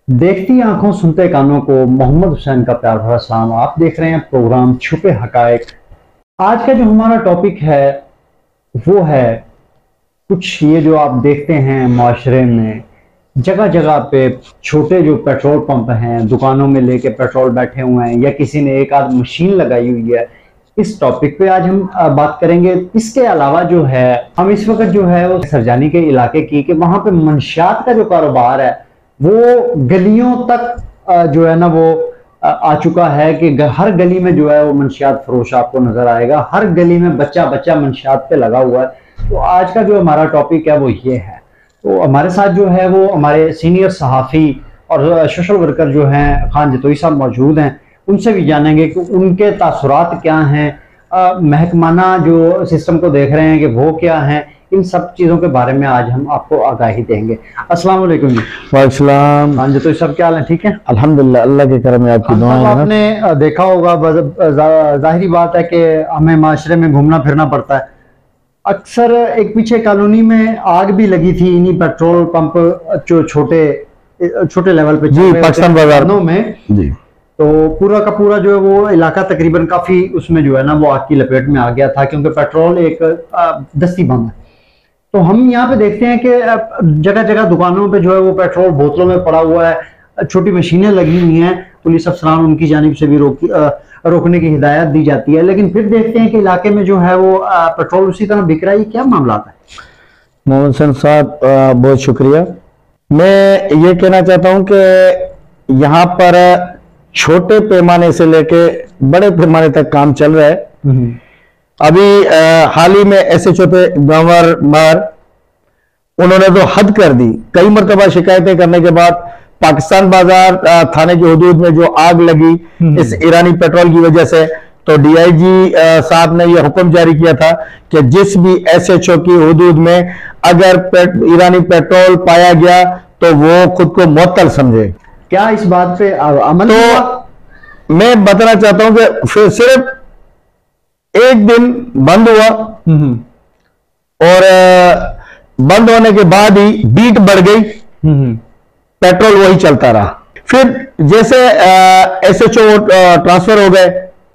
देखती आंखों सुनते कानों को मोहम्मद हुसैन का प्यार भरा सलाम। आप देख रहे हैं प्रोग्राम छुपे हकायक। आज का जो हमारा टॉपिक है वो है कुछ ये जो आप देखते हैं माशरे में जगह जगह पे छोटे जो पेट्रोल पंप हैं, दुकानों में लेके पेट्रोल बैठे हुए हैं या किसी ने एक आध मशीन लगाई हुई है। इस टॉपिक पे आज हम बात करेंगे। इसके अलावा जो है हम इस वक्त जो है वो सरजानी के इलाके की कि वहां पे मंशियात का जो कारोबार है वो गलियों तक जो है ना वो आ चुका है कि हर गली में जो है वो मंशियात फरोश आपको नजर आएगा। हर गली में बच्चा बच्चा मंशियात पे लगा हुआ है। तो आज का जो हमारा टॉपिक है वो ये है। तो हमारे साथ जो है वो हमारे सीनियर सहाफ़ी और सोशल वर्कर जो हैं खान जतोई साहब मौजूद हैं। उनसे भी जानेंगे कि उनके तासुरात क्या हैं, महकमाना जो सिस्टम को देख रहे हैं कि वो क्या हैं। इन सब चीज़ों के बारे में आज हम आपको आगाही देंगे। अस्सलाम वालेकुम जी। वालेकुम। हाँ जी, तो सब क्या हाल है? ठीक है अल्हम्दुलिल्लाह, अल्लाह के करम में आपकी दुआएं हैं। आपने देखा होगा, जाहिरी बात है कि हमें माशरे में घूमना फिरना पड़ता है। अक्सर एक पीछे कॉलोनी में आग भी लगी थी इन्हीं पेट्रोल पंप जो छोटे छोटे लेवल पे जी, पाकिस्तान बाजार में जी। तो पूरा का पूरा जो है वो इलाका तकरीबन काफी उसमें जो है ना वो आग की लपेट में आ गया था, क्योंकि पेट्रोल एक दस्ती बम है। तो हम यहाँ पे देखते हैं कि जगह जगह दुकानों पे जो है वो पेट्रोल बोतलों में पड़ा हुआ है, छोटी मशीनें लगी हुई हैं। पुलिस अफसरान उनकी जानिब से भी रोकने की हिदायत दी जाती है, लेकिन फिर देखते हैं कि इलाके में जो है वो पेट्रोल उसी तरह बिक रहा है। क्या मामला है? मोहम्मद हुसैन साहब, बहुत शुक्रिया। मैं ये कहना चाहता हूँ कि यहाँ पर छोटे पैमाने से लेके बड़े पैमाने तक काम चल रहा है। अभी हाल ही में SHO पे गवर्नर मार उन्होंने तो हद कर दी। कई मरतबा शिकायतें करने के बाद पाकिस्तान बाजार थाने की हदूद में जो आग लगी इस ईरानी पेट्रोल की वजह से, तो DIG साहब ने यह हुक्म जारी किया था कि जिस भी SHO की हदूद में अगर ईरानी पेट्रोल पाया गया तो वो खुद को मुअत्तल समझे। क्या इस बात पे अमल? तो मैं बताना चाहता हूं कि फिर सिर्फ एक दिन बंद हुआ और बंद होने के बाद ही बीट बढ़ गई, पेट्रोल वही चलता रहा। फिर जैसे SHO ट्रांसफर हो गए,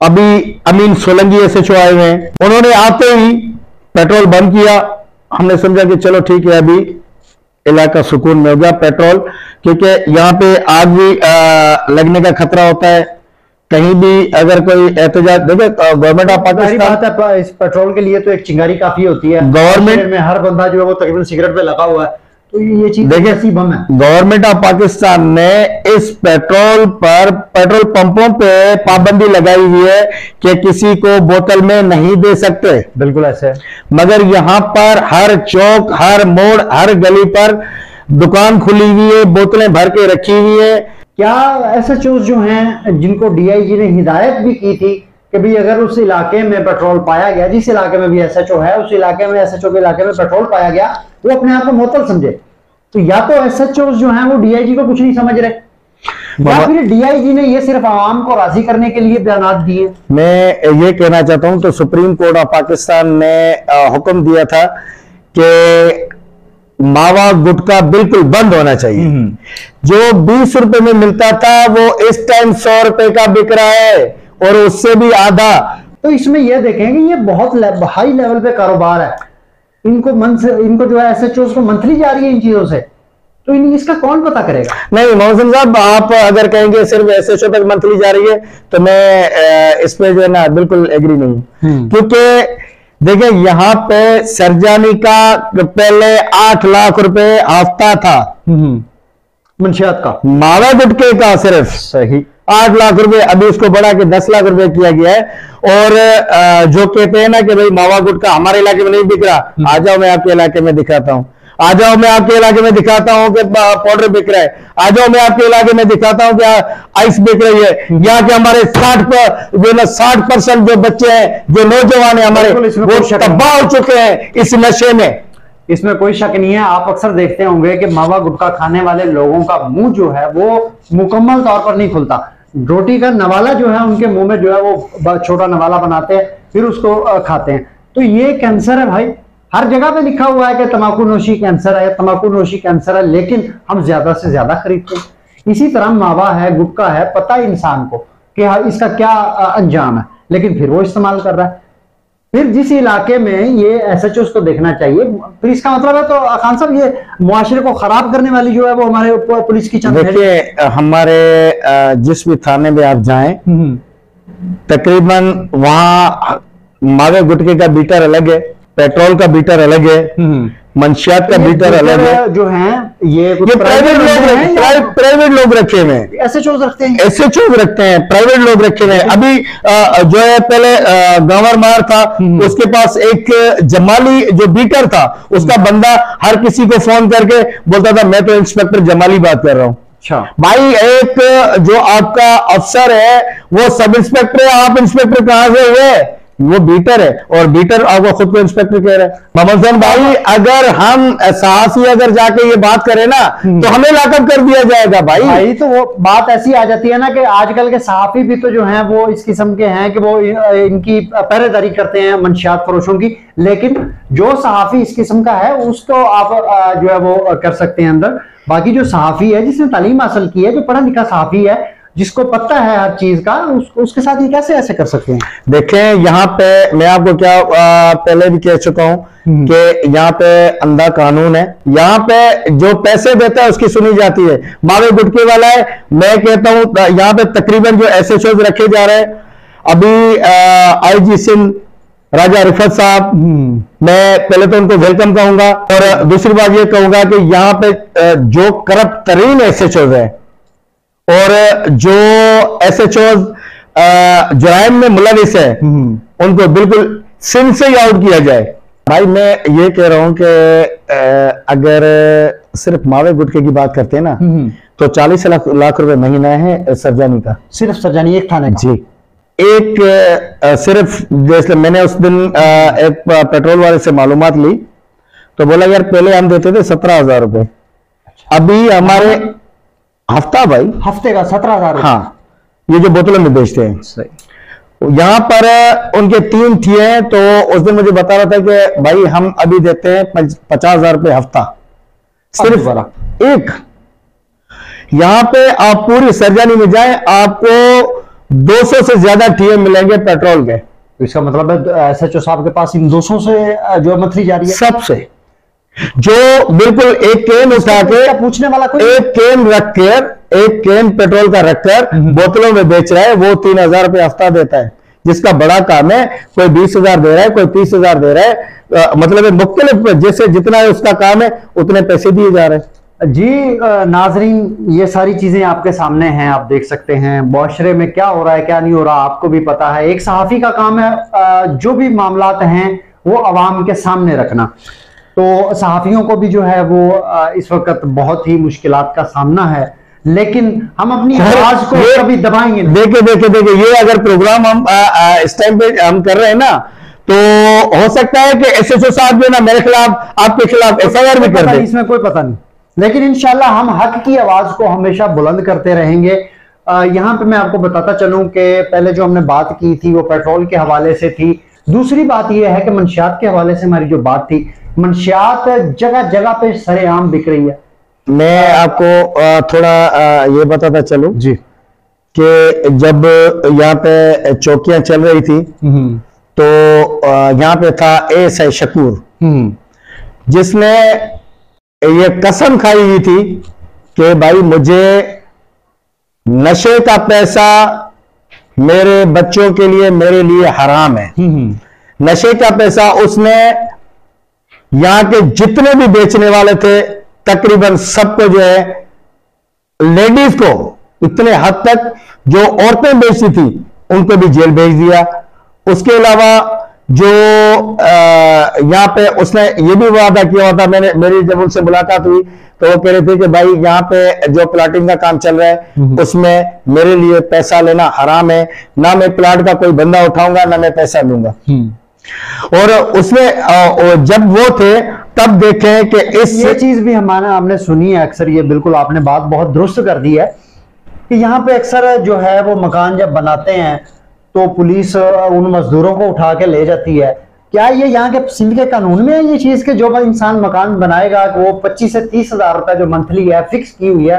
अभी अमीन सोलंकी SHO आए हुए हैं, उन्होंने आते ही पेट्रोल बंद किया। हमने समझा कि चलो ठीक है, अभी इलाका सुकून में हो गया पेट्रोल, क्योंकि यहाँ पे आग भी लगने का खतरा होता है। कहीं भी अगर कोई एहतजाज, देखिए गवर्नमेंट ऑफ पाकिस्तान, इस पेट्रोल के लिए तो एक चिंगारी काफी होती है। गवर्नमेंट में हर बंदा जो है वो तकरीबन सिगरेट पे लगा हुआ है, तो ये चीज देखिए ऐसी बम है। गवर्नमेंट ऑफ पाकिस्तान ने इस पेट्रोल पंपों पे पाबंदी लगाई हुई है कि किसी को बोतल में नहीं दे सकते। बिल्कुल ऐसे है। मगर यहाँ पर हर चौक, हर मोड़, हर गली पर दुकान खुली हुई है, बोतलें भर के रखी हुई है। क्या SHO जो हैं जिनको DIG ने हिदायत भी की थी कि भाई अगर उस इलाके में पेट्रोल पाया गया, जिस इलाके में भी SHO है उस इलाके में SHO के इलाके में पेट्रोल पाया गया, वो अपने आप को मुअत्तल समझे। तो या तो SHO जो हैं वो DIG को कुछ नहीं समझ रहे, या फिर DIG ने ये सिर्फ आवाम को राजी करने के लिए बयान दिए। मैं ये कहना चाहता हूं, तो सुप्रीम कोर्ट ऑफ पाकिस्तान ने हुक्म दिया था कि मावा गुटखा बिल्कुल बंद होना चाहिए। जो 20 रुपए में मिलता था वो इस टाइम 100 रुपए का बिक रहा है और उससे भी आधा। तो इसमें यह देखेंगे ये बहुत हाई लेवल पे कारोबार है। इनको जो है SHO को मंथली जा रही है इन चीजों से, तो इसका कौन पता करेगा? नहीं मोहसिन साहब, आप अगर कहेंगे सिर्फ SHO तक मंथली जा रही है तो मैं इस पे जो है ना बिल्कुल एग्री नहीं, क्योंकि देखिए यहाँ पे सरजानी का पहले 8 लाख रुपए हफ्ता था मंशियात का, मावा गुटके का सिर्फ सही 8 लाख रुपए, अभी इसको बढ़ा के 10 लाख रुपए किया गया है। और जो कहते हैं ना कि भाई मावा गुटका हमारे इलाके में नहीं बिक रहा, आ जाओ मैं आपके इलाके में दिखाता हूँ, आ जाओ मैं आपके इलाके में दिखाता हूँ कि पाउडर बिक रहा है, आ जाओ मैं आपके इलाके में दिखाता हूँ कि आइस बिक रही है। यहाँ के हमारे 60% जो बच्चे हैं, जो नौजवान है हमारे, वो तबाह हो चुके हैं इस नशे में। इसमें कोई शक नहीं है। आप अक्सर देखते होंगे कि मावा गुटखा खाने वाले लोगों का मुंह जो है वो मुकम्मल तौर पर नहीं खुलता। रोटी का नवाला जो है उनके मुंह में जो है वो छोटा नवाला बनाते हैं, फिर उसको खाते हैं। तो ये कैंसर है भाई। हर जगह पे लिखा हुआ है कि तंबाकू नोशी कैंसर है, तंबाकू नोशी कैंसर है, लेकिन हम ज्यादा से ज्यादा खरीदते हैं। इसी तरह मावा है, गुटखा है, पता है इंसान को कि हाँ इसका क्या अंजाम है, लेकिन फिर वो इस्तेमाल कर रहा है। फिर जिस इलाके में ये एसएचओ को देखना चाहिए, फिर इसका मतलब है तो खान साहब ये मुआशरे को खराब करने वाली जो है वो हमारे पुलिस की चंद। देखिए हमारे जिस भी थाने में आप जाएं, तकरीबन वहां मावे गुटखे का बीटर अलग है, पेट्रोल का बीटर अलग है, मंशियात का बीटर अलग है। जो है ये प्राइवेट लोग रखे हुए हैं, एसएचओ रखते हैं, रखते हैं, प्राइवेट लोग रखे हुए हैं। अभी जो है पहले गंवर मार था, उसके पास एक जमाली जो बीटर था, उसका बंदा हर किसी को फोन करके बोलता था मैं तो इंस्पेक्टर जमाली बात कर रहा हूँ। अच्छा भाई, एक जो आपका अफसर है वो सब इंस्पेक्टर है, आप इंस्पेक्टर कहां से हुए? वो बीटर है, और बीटर आपको खुद को इंस्पेक्टर कह रहे हैं। मोहम्मद हुसैन भाई, अगर हम साहसी अगर जाके ये बात करें ना तो हमें लाकअप कर दिया जाएगा भाई। तो वो बात ऐसी आ जाती है ना कि आजकल के सहाफी भी तो जो हैं वो इस किस्म के हैं कि वो इनकी पहरेदारी करते हैं मंशियात फरोशों की, लेकिन जो सहाफी इस किस्म का है उसको आप जो है वो कर सकते हैं अंदर। बाकी जो सहाफी है जिसने तालीम हासिल की है, जो पढ़ा लिखा सहाफी है, जिसको पता है हर चीज का, उसके साथ ये कैसे ऐसे कर सकते हैं? देखें यहाँ पे मैं आपको क्या पहले भी कह चुका हूं कि यहाँ पे अंधा कानून है। यहाँ पे जो पैसे देता है उसकी सुनी जाती है। मावे गुटके वाला है, मैं कहता हूं यहाँ पे तकरीबन जो एसएचओ रखे जा रहे हैं, अभी आईजी सिंध राजा रिफत साहब, मैं पहले तो उनको वेलकम कहूंगा, और दूसरी बात ये कहूंगा कि यहाँ पे जो करप्ट तरीन एसएचओ है और जो एसएचओ जुराइम में मुलविस है, उनको बिल्कुल सिंध से ही आउट किया जाए। भाई मैं ये कह रहा हूं कि अगर सिर्फ मावे गुटके की बात करते हैं ना तो 40 लाख रुपए महीना है सरजानी का, सिर्फ सरजानी एक थाने का। जी, एक सिर्फ जैसे मैंने उस दिन एक पेट्रोल वाले से मालूमात ली तो बोला यार पहले हम देते थे 17,000 रुपए, अभी हमारे हफ्ता भाई हफ्ते का 17,000। हाँ, ये जो बोतलों में बेचते हैं। सही। यहाँ पर उनके 3 थिए हैं, तो उस दिन मुझे बता रहा था कि भाई हम अभी देते हैं 50,000 रुपए हफ्ता, सिर्फ एक। यहाँ पे आप पूरी सरजानी में जाएं, आपको 200 से ज्यादा टीए मिलेंगे पेट्रोल के। तो इसका मतलब है एसएचओ साहब के पास इन 200 से जो मथली जा रही है सबसे, जो बिल्कुल एक केन उठा के पूछने वाला कोई, एक केन रखकर, एक केन पेट्रोल का रखकर बोतलों में बेच रहा है, वो 3,000 रुपए हफ्ता देता है, जिसका बड़ा काम है। कोई 20,000 दे रहा है, कोई 30,000 दे रहा है, मतलब मुख्तलिफ जैसे जितना है उसका काम है उतने पैसे दिए जा रहे हैं। जी नाजरीन, ये सारी चीजें आपके सामने हैं, आप देख सकते हैं मुआशरे में क्या हो रहा है क्या नहीं हो रहा, आपको भी पता है। एक सहाफी का काम है जो भी मामलात हैं वो अवाम के सामने रखना। तो सहाफियों को भी जो है वो इस वक्त बहुत ही मुश्किलात का सामना है, लेकिन हम अपनी आवाज को कभी दबाएंगे नहीं। देखे ये अगर प्रोग्राम हम इस टाइम पे हम कर रहे हैं ना, तो हो सकता है कि एसएचओ साहब जो ना मेरे खिलाफ, आपके खिलाफ एफआईआर भी कर दे, इसमें कोई पता नहीं, लेकिन इंशाल्लाह हम हक की आवाज को हमेशा बुलंद करते रहेंगे। यहाँ पे मैं आपको बताता चलूं कि पहले जो हमने बात की थी वो पेट्रोल के हवाले से थी। दूसरी बात यह है कि मंशियात के हवाले से हमारी जो बात थी, मंशियात जगह जगह पे सरेआम बिक रही है। मैं आपको थोड़ा ये बताता चलूं जी कि जब यहाँ पे चौकियां चल रही थी तो यहाँ पे था एएसआई शकूर, जिसने ये कसम खाई हुई थी कि भाई मुझे नशे का पैसा मेरे बच्चों के लिए, मेरे लिए हराम है। नशे का पैसा उसने यहां के जितने भी बेचने वाले थे तकरीबन सबको जो है, लेडीज को इतने हद तक जो औरतें बेचती थी उनको भी जेल भेज दिया। उसके अलावा जो यहाँ पे उसने ये भी वादा किया होता, मेरी जब उनसे मुलाकात हुई तो वो कह रहे थे कि भाई यहाँ पे जो प्लाटिंग का काम चल रहा है उसमें मेरे लिए पैसा लेना हराम है, ना मैं प्लाट का कोई बंदा उठाऊंगा ना मैं पैसा लूंगा। और उसमें जब वो थे तब देखे कि ये चीज भी हमने सुनी है अक्सर, ये बिल्कुल आपने बात बहुत दुरुस्त कर दी है कि यहाँ पे अक्सर जो है वो मकान जब बनाते हैं तो पुलिस उन मजदूरों को उठा के ले जाती है। क्या ये यहाँ के सिंध के कानून में है ये चीज कि जो इंसान मकान बनाएगा वो 25 से 30 हजार रुपए जो मंथली है फिक्स की हुई है,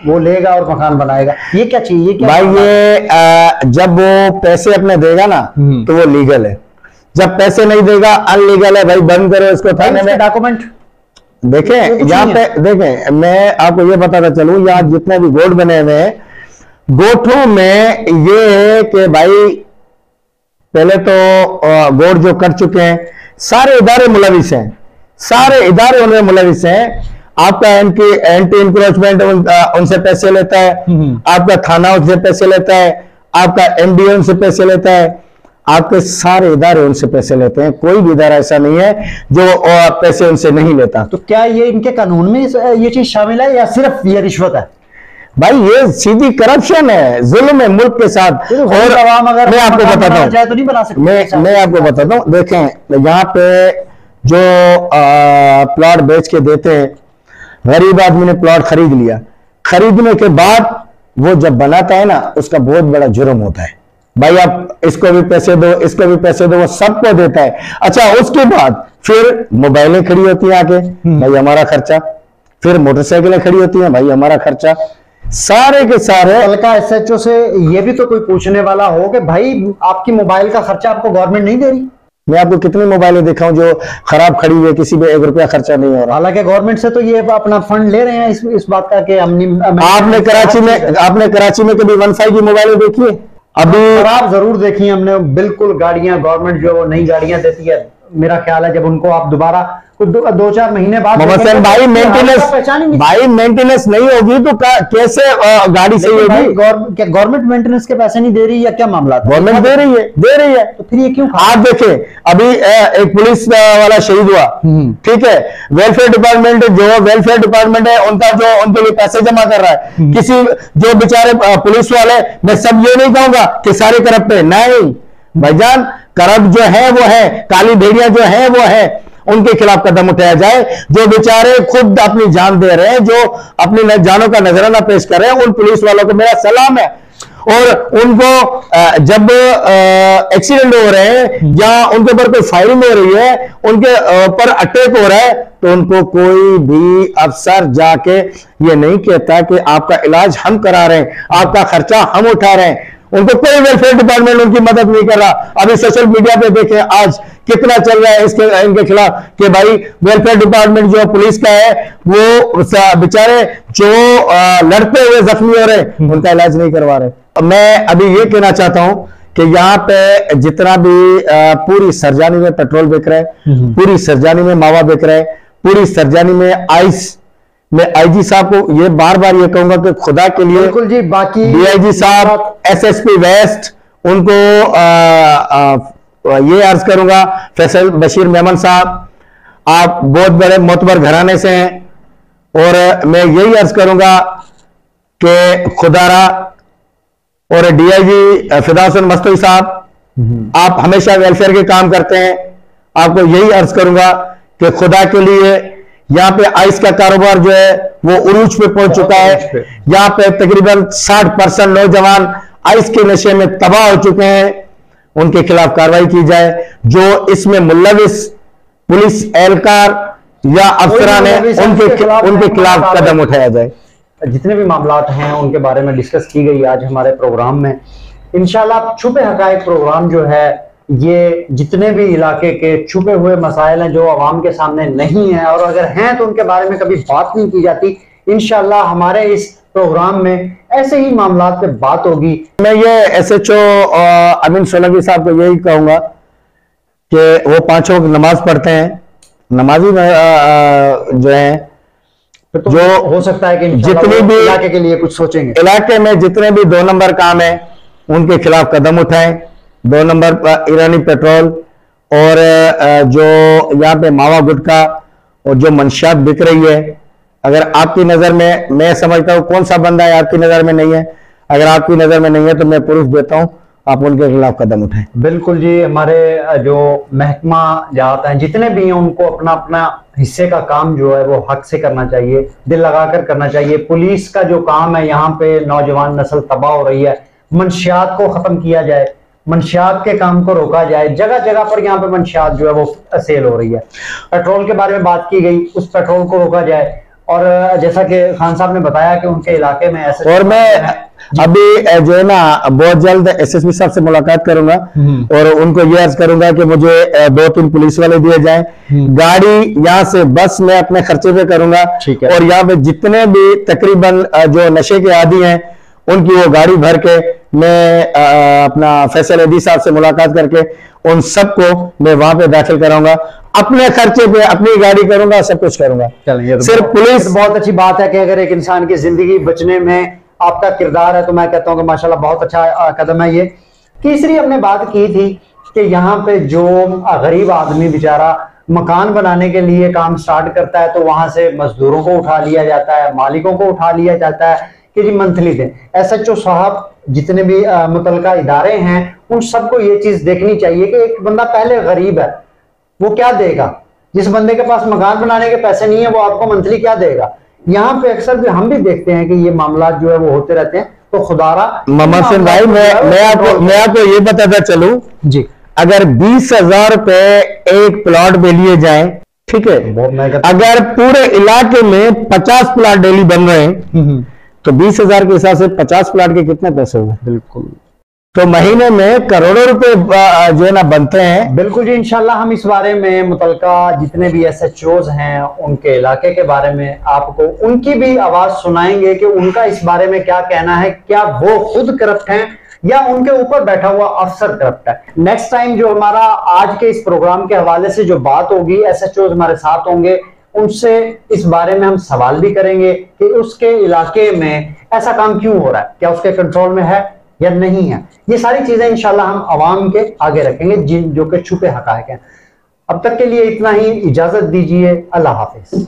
वो लेगा और मकान बनाएगा। ये क्या चाहिए, ये क्या भाई? ये जब वो पैसे अपने देगा ना तो वो लीगल है, जब पैसे नहीं देगा अनलीगल है। भाई बंद करो इसको थाने में। डॉक्यूमेंट देखें यहाँ पे, देखें मैं आपको ये बताता चलूं, यहाँ जितने भी गोट बने हुए हैं, गोठों में ये है कि भाई पहले तो गोट जो कर चुके हैं सारे इदारे मुलविस हैं, सारे इदारे उनमें मुलविस हैं। आपका एंटी इंक्रोचमेंट उनसे पैसे लेता है, आपका थाना उनसे पैसे लेता है, आपका एमडीए उनसे पैसे लेता है, आपके सारे इदारे उनसे पैसे लेते हैं। कोई भी इदारा ऐसा नहीं है जो पैसे उनसे नहीं लेता। तो क्या ये इनके कानून में ये चीज शामिल है या सिर्फ ये रिश्वत है? भाई ये सीधी करप्शन है, जुल्म है मुल्क के साथ। और अगर मैं आपको बताता हूँ, तो नहीं बना सकते। मैं आपको बताता हूँ, देखें यहाँ पे जो प्लॉट बेच के देते हैं, गरीब आदमी ने प्लॉट खरीद लिया, खरीदने के बाद वो जब बनाता है ना उसका बहुत बड़ा जुर्म होता है। भाई आप इसको भी पैसे दो, इसको भी पैसे दो, वो सबको देता है। अच्छा उसके बाद फिर मोबाइलें खड़ी होती हैं आके, भाई हमारा खर्चा, फिर मोटरसाइकिलें खड़ी होती हैं, भाई हमारा खर्चा, सारे के सारे। कल का एसएचओ से ये भी तो कोई पूछने वाला हो कि भाई आपकी मोबाइल का खर्चा आपको गवर्नमेंट नहीं दे रही। मैं आपको कितनी मोबाइलें दिखाऊं जो खराब खड़ी हुई है, किसी पे 1 रुपया खर्चा नहीं हो रहा। हालांकि गवर्नमेंट से तो ये अपना फंड ले रहे हैं इस बात का कि आपने कराची में कभी 1.5 की मोबाइलें देखी है? अभी खराब जरूर देखी है हमने, बिल्कुल। गाड़ियां गवर्नमेंट जो नई गाड़ियां देती है, मेरा ख्याल है जब उनको आप दोबारा 2-4 महीने बाद भाई मेंटेनेंस नहीं होगी तो कैसे गाड़ी सही होगी? गवर्नमेंट मेंटेनेंस के पैसे नहीं दे रही या क्या मामला? गवर्नमेंट दे रही है। तो फिर ये क्यों? आप देखें अभी एक पुलिस वाला शहीद हुआ, ठीक है, वेलफेयर डिपार्टमेंट है उनका जो उनके लिए पैसे जमा कर रहा है। किसी जो बेचारे पुलिस वाले, मैं सब ये नहीं कहूंगा कि सारे करप्ट है, नहीं भाईजान, करप्ट जो है वो है, काली भेड़िया जो है वो है, उनके खिलाफ कदम उठाया जाए। जो बेचारे खुद अपनी जान दे रहे हैं, जो अपनी जानों का नजराना पेश कर रहे हैं, उन पुलिस वालों को मेरा सलाम है। और उनको जब एक्सीडेंट हो रहे हैं या उनके ऊपर कोई फायरिंग हो रही है, उनके ऊपर अटैक हो रहा है, तो उनको कोई भी अफसर जाके ये नहीं कहता कि आपका इलाज हम करा रहे हैं, आपका खर्चा हम उठा रहे हैं। उनको कोई वेलफेयर डिपार्टमेंट उनकी मदद नहीं कर रहा। अभी सोशल मीडिया पे देखें आज कितना चल रहा है इनके खिलाफ कि भाई वेलफेयर डिपार्टमेंट जो पुलिस का है वो बेचारे जो लड़ते हुए जख्मी हो रहे उनका इलाज नहीं करवा रहे। मैं अभी ये कहना चाहता हूं कि यहाँ पे जितना भी पूरी सरजानी में पेट्रोल बिक रहा है, पूरी सरजानी में मावा बिक रहा है, पूरी सरजानी में आइस, मैं आईजी साहब को ये बार बार ये कहूंगा कि खुदा के लिए, बिल्कुल जी, बाकी डीआईजी साहब, एसएसपी वेस्ट, उनको ये अर्ज करूंगा, फैसल बशीर मेमन साहब, आप बहुत बड़े मोतबर घराने से हैं और मैं यही अर्ज करूंगा कि खुदारा और डीआईजी फिदा हुसैन मस्तूरी साहब, आप हमेशा वेलफेयर के काम करते हैं, आपको यही अर्ज करूंगा कि खुदा के लिए यहाँ पे आइस का कारोबार जो है वो उरूज पे पहुंच चुका है। यहाँ पे तकरीबन 60% नौजवान आइस के नशे में तबाह हो चुके हैं, उनके खिलाफ कार्रवाई की जाए। जो इसमें मुल्लविस पुलिस एहलकार या अफसरान है उनके खिलाफ कदम उठाया जाए। जितने भी मामलात हैं उनके बारे में डिस्कस की गई आज हमारे प्रोग्राम में। इंशाल्लाह छुपे हकायक प्रोग्राम जो है ये जितने भी इलाके के छुपे हुए मसाइल हैं जो आवाम के सामने नहीं है और अगर हैं तो उनके बारे में कभी बात नहीं की जाती, इंशाल्लाह हमारे इस प्रोग्राम में ऐसे ही मामलात पे बात होगी। मैं ये एसएचओ अमीन सोलंकी साहब को यही कहूंगा कि वो 5 वक्त नमाज पढ़ते हैं, नमाजी जो है, तो जो हो सकता है कि जितने भी इलाके के लिए कुछ सोचेंगे, इलाके में जितने भी 2 नंबर काम है उनके खिलाफ कदम उठाएं। 2 नंबर ईरानी पेट्रोल और जो यहाँ पे मावा गुटखा और जो मंशियात बिक रही है, अगर आपकी नजर में, मैं समझता हूँ कौन सा बंदा है आपकी नजर में नहीं है, अगर आपकी नजर में नहीं है तो मैं प्रूफ देता हूँ, आप उनके खिलाफ कदम उठाएं। बिल्कुल जी, हमारे जो महकमा जाता है जितने भी हैं उनको अपना अपना हिस्से का काम जो है वो हक से करना चाहिए, दिल लगाकर करना चाहिए। पुलिस का जो काम है, यहाँ पे नौजवान नस्ल तबाह हो रही है, मंशियात को खत्म किया जाए, मंशियात के काम को रोका जाए। जगह जगह पर यहाँ पे मंशियात जो है वो सेल हो रही है। पेट्रोल के बारे में बात की गई, उस पेट्रोल को रोका जाए और जैसा कि खान साहब ने बताया कि उनके इलाके में ऐसे, और मैं अभी जो है ना बहुत जल्द एसएसपी साहब से मुलाकात करूंगा और उनको ये अर्ज करूंगा कि मुझे 2-3 पुलिस वाले दिए जाएं। गाड़ी यहाँ से बस में अपने खर्चे पे करूंगा, और यहाँ पे जितने भी तकरीबन जो नशे के आदी हैं उनकी वो गाड़ी भर के मैं अपना फैसल अदी साहब से मुलाकात करके उन सबको मैं वहां पे दाखिल कराऊंगा, अपने खर्चे पे अपनी गाड़ी करूंगा, सब कुछ करूंगा। चलिए, तो सिर्फ पुलिस बहुत अच्छी बात है कि अगर एक इंसान की जिंदगी बचने में आपका किरदार है तो मैं कहता हूं कि माशाल्लाह बहुत अच्छा कदम है ये। तीसरी हमने बात की थी कि यहाँ पे जो गरीब आदमी बेचारा मकान बनाने के लिए काम स्टार्ट करता है तो वहां से मजदूरों को उठा लिया जाता है, मालिकों को उठा लिया जाता है कि जी मंथली दें। एसएचओ साहब जितने भी मुतलका इदारे हैं उन सबको ये चीज देखनी चाहिए कि एक बंदा पहले गरीब है वो क्या देगा, जिस बंदे के पास मकान बनाने के पैसे नहीं है वो आपको मंथली क्या देगा। यहाँ पे अक्सर भी हम भी देखते हैं कि ये मामला जो है वो होते रहते हैं। तो खुदारा मोहम्मद सिंह भाई मैं आपको ये बताता चलूं जी, अगर 20,000 रुपए एक प्लॉट पे लिए जाए, ठीक है, अगर पूरे इलाके में 50 प्लॉट डेली बन रहे हैं तो 20,000 के हिसाब से 50 प्लॉट के कितने पैसे हुए? बिल्कुल, तो महीने में करोड़ों रुपए जो है ना बनते हैं। बिल्कुल जी, इंशाल्लाह हम इस बारे में मुतलका जितने भी एसएचओज हैं उनके इलाके के बारे में आपको उनकी भी आवाज सुनाएंगे कि उनका इस बारे में क्या कहना है, क्या वो खुद करप्ट हैं या उनके ऊपर बैठा हुआ अफसर करप्ट है। नेक्स्ट टाइम जो हमारा आज के इस प्रोग्राम के हवाले से जो बात होगी, एसएचओज हमारे साथ होंगे, उनसे इस बारे में हम सवाल भी करेंगे कि उसके इलाके में ऐसा काम क्यों हो रहा है, क्या उसके कंट्रोल में है या नहीं है। ये सारी चीजें इंशाल्लाह हम अवाम के आगे रखेंगे जो कि छुपे हकायक हैं। अब तक के लिए इतना ही, इजाजत दीजिए, अल्लाह हाफिज।